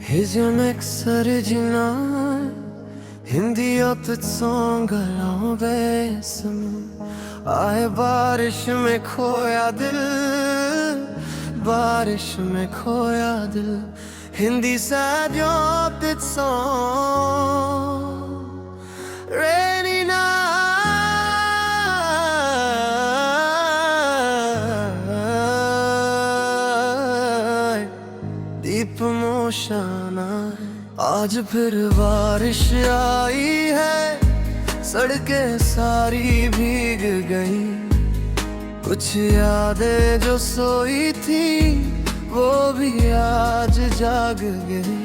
Hizyomek original Hindi औत song गाऊं बेसम आए बारिश में खोया दिल, बारिश में खोया दिल हिंदी sad औत song rainy night deep motion आज फिर बारिश आई है, सड़कें सारी भीग गई। कुछ यादें जो सोई थी वो भी आज जाग गई।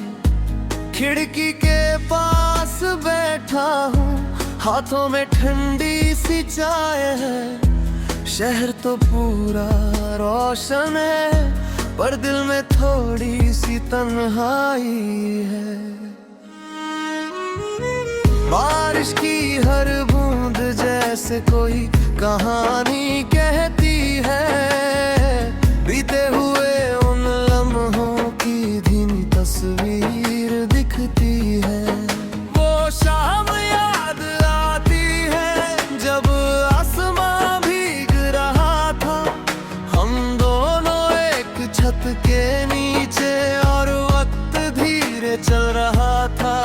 खिड़की के पास बैठा हूँ, हाथों में ठंडी सी चाय है। शहर तो पूरा रोशन है पर दिल में थोड़ी सी तन्हाई है। बारिश की हर बूंद जैसे कोई कहानी कहती है, बीते हुए उन लम्हों की धीमी तस्वीर दिखती है। वो शाम याद आती है जब आसमां भीग रहा था, हम दोनों एक छत के नीचे और वक्त धीरे चल रहा था।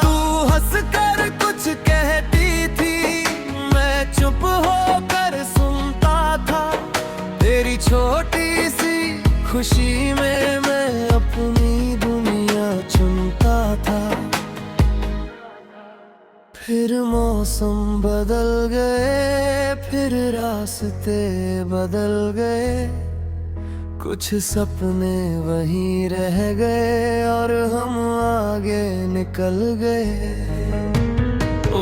तू हंस कर कुछ कहती थी, मैं चुप होकर सुनता था। तेरी छोटी सी खुशी में मैं अपनी दुनिया चुनता था। फिर मौसम बदल गए, फिर रास्ते बदल गए। कुछ सपने वहीं रह गए और हम आगे निकल गए।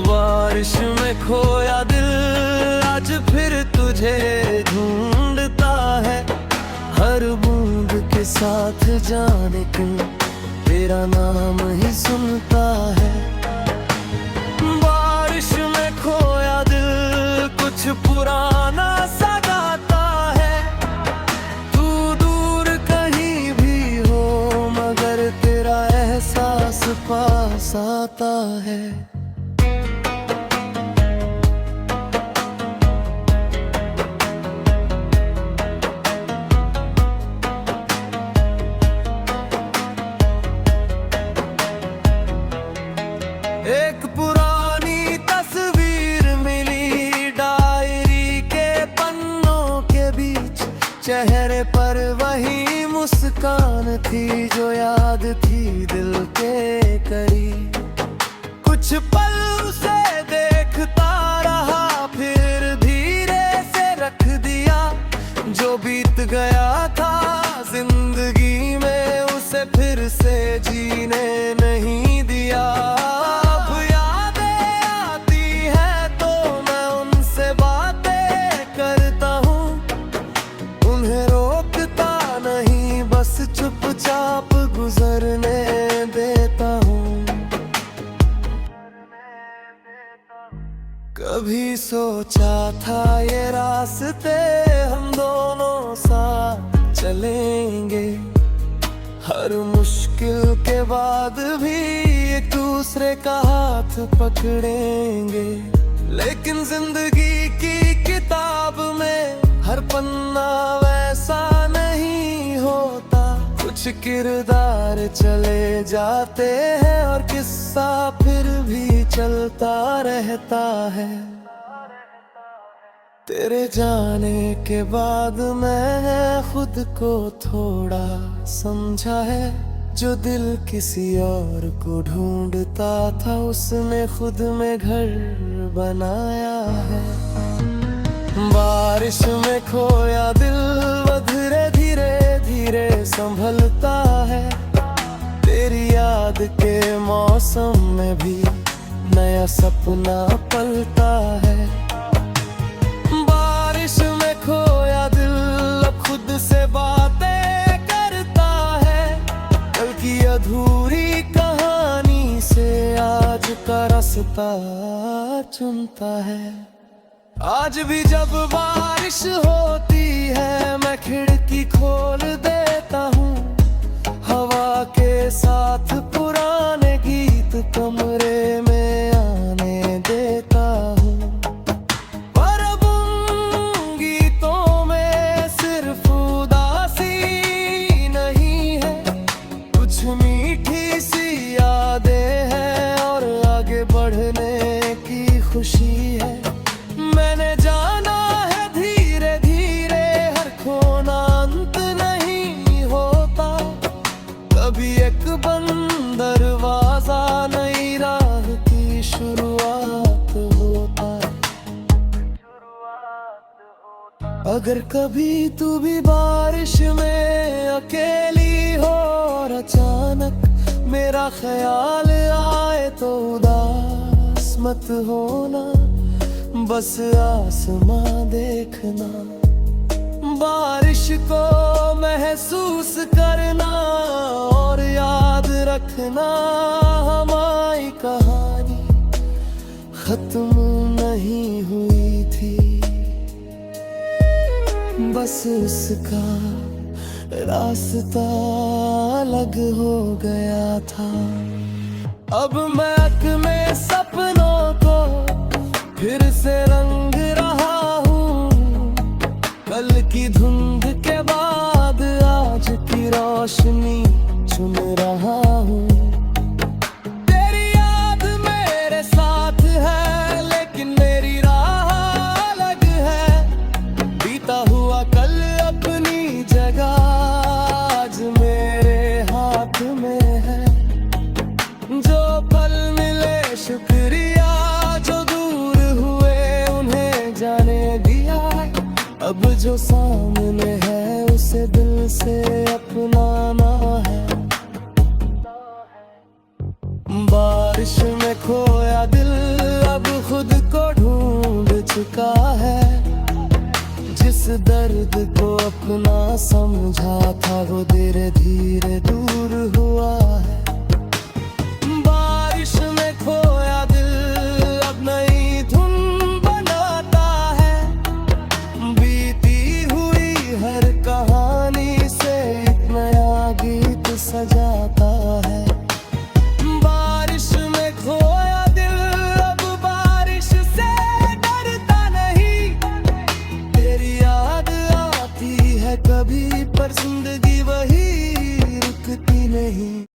बारिश में खोया दिल आज फिर तुझे ढूंढता है। हर बूंद के साथ जाने क्यों तेरा नाम ही सुनता है। बारिश में खोया दिल कुछ पुराना सा गाता है। तू दूर कहीं भी हो मगर तेरा एहसास पास आता है। एक पुरानी तस्वीर मिली डायरी के पन्नों के बीच, चेहरे पर वही मुस्कान थी जो याद थी दिल के करीब। कुछ पल उसे देखता रहा फिर धीरे से रख दिया। जो बीत गया था जिंदगी में उसे फिर से जीने नहीं दिया। चुपचाप गुजरने देता हूँ। कभी सोचा था ये रास्ते हम दोनों साथ चलेंगे, हर मुश्किल के बाद भी एक दूसरे का हाथ पकड़ेंगे। लेकिन जिंदगी की किताब में हर पन्ना वैसा नहीं होता। कुछ किरदार चले जाते हैं और किस्सा फिर भी चलता रहता है। तेरे जाने के बाद मैं खुद को थोड़ा समझा है। जो दिल किसी और को ढूंढता था उसने खुद में घर बनाया है। बारिश में खोया दिल धीरे धीरे धीरे संभलता है। तेरी याद के मौसम में भी नया सपना पलता है। बारिश में खोया दिल अब खुद से बातें करता है। कल की अधूरी कहानी से आज का रास्ता चुनता है। आज भी जब बारिश होती है मैं खिड़की खोल देता हूँ। हवा के साथ पुराने गीत कमरे में आने देता हूँ, पर अब उन गीतों में सिर्फ उदासी नहीं है, कुछ मीठी सी यादें हैं और आगे बढ़ने की खुशी है। मैंने जाना है धीरे धीरे हर खोना अंत नहीं होता, कभी एक बंद दरवाजा नई राह की शुरुआत होता। अगर कभी तू भी बारिश में अकेली हो और अचानक मेरा ख्याल आए तो उदास मत होना, बस आसमां देखना, बारिश को महसूस करना और याद रखना हमारी कहानी खत्म नहीं हुई थी, बस उसका रास्ता अलग हो गया था। अब महक में सपनों को फिर से रंग रहा हूँ, कल की धुंध के बाद आज की रोशनी चुन रहा हूँ। तेरी याद मेरे साथ है लेकिन मेरी राह अलग है, बीता हुआ कल अपनी जगह आज मेरे हाथ में है। जो पल मिले शुक्रिया, जो दूर हुए उन्हें जाने दिया, अब जो सामने है उसे दिल से अपनाना है। बारिश में खोया दिल अब खुद को ढूंढ चुका है, जिस दर्द को अपना समझा था वो धीरे धीरे दूर हुआ है। बारिश में खोया दिल अब नई धुन बनाता है, बीती हुई हर कहानी से एक नया गीत सजाता है।